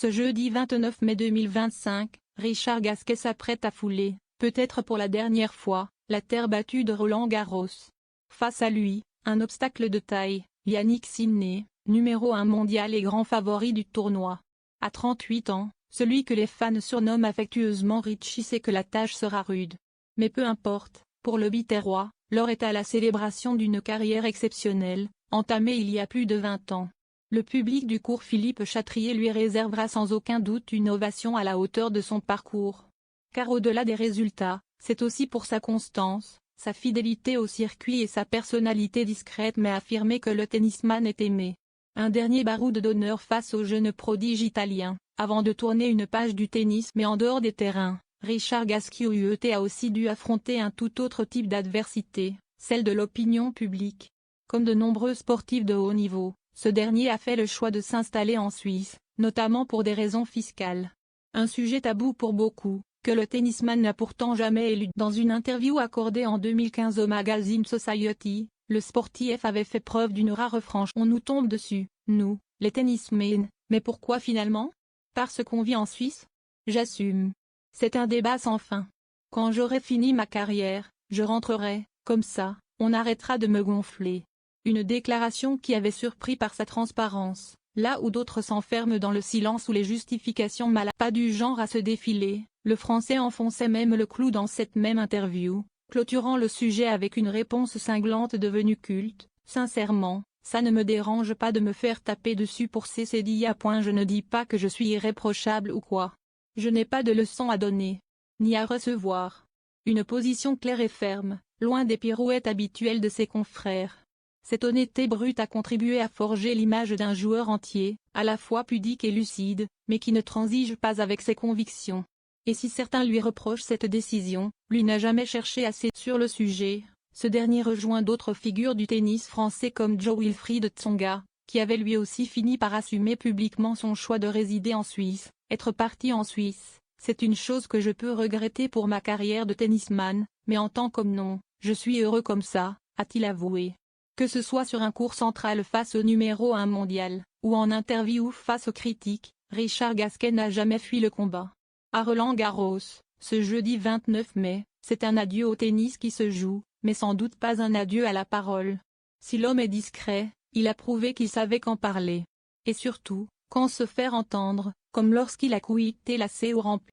Ce jeudi 29 mai 2025, Richard Gasquet s'apprête à fouler, peut-être pour la dernière fois, la terre battue de Roland-Garros. Face à lui, un obstacle de taille, Jannik Sinner, numéro 1 mondial et grand favori du tournoi. À 38 ans, celui que les fans surnomment affectueusement Richie sait que la tâche sera rude. Mais peu importe, pour le Biterrois, l'heure est à la célébration d'une carrière exceptionnelle, entamée il y a plus de 20 ans. Le public du cours Philippe-Chatrier lui réservera sans aucun doute une ovation à la hauteur de son parcours. Car au-delà des résultats, c'est aussi pour sa constance, sa fidélité au circuit et sa personnalité discrète mais affirmée que le tennisman est aimé. Un dernier baroud d'honneur face au jeune prodige italien, avant de tourner une page du tennis mais en dehors des terrains. Richard Gasquet a aussi dû affronter un tout autre type d'adversité, celle de l'opinion publique. Comme de nombreux sportifs de haut niveau, ce dernier a fait le choix de s'installer en Suisse, notamment pour des raisons fiscales. Un sujet tabou pour beaucoup, que le tennisman n'a pourtant jamais élu. Dans une interview accordée en 2015 au magazine Society, le sportif avait fait preuve d'une rare franchise. On nous tombe dessus, nous, les tennismen, mais pourquoi finalement? Parce qu'on vit en Suisse? J'assume. C'est un débat sans fin. Quand j'aurai fini ma carrière, je rentrerai, comme ça, on arrêtera de me gonfler. Une déclaration qui avait surpris par sa transparence, là où d'autres s'enferment dans le silence ou les justifications mal pas du genre à se défiler. Le Français enfonçait même le clou dans cette même interview, clôturant le sujet avec une réponse cinglante devenue culte. Sincèrement, ça ne me dérange pas de me faire taper dessus pour cesser d'y à point. Je ne dis pas que je suis irréprochable ou quoi. Je n'ai pas de leçons à donner, ni à recevoir. Une position claire et ferme, loin des pirouettes habituelles de ses confrères. Cette honnêteté brute a contribué à forger l'image d'un joueur entier, à la fois pudique et lucide, mais qui ne transige pas avec ses convictions. Et si certains lui reprochent cette décision, lui n'a jamais cherché assez sur le sujet. Ce dernier rejoint d'autres figures du tennis français comme Jo-Wilfried Tsonga, qui avait lui aussi fini par assumer publiquement son choix de résider en Suisse. Être parti en Suisse, c'est une chose que je peux regretter pour ma carrière de tennisman, mais en tant qu'homme non, je suis heureux comme ça, a-t-il avoué. Que ce soit sur un court central face au numéro 1 mondial, ou en interview face aux critiques, Richard Gasquet n'a jamais fui le combat. À Roland-Garros, ce jeudi 29 mai, c'est un adieu au tennis qui se joue, mais sans doute pas un adieu à la parole. Si l'homme est discret, il a prouvé qu'il savait quand parler. Et surtout, quand se faire entendre, comme lorsqu'il a quitté la C au rempli.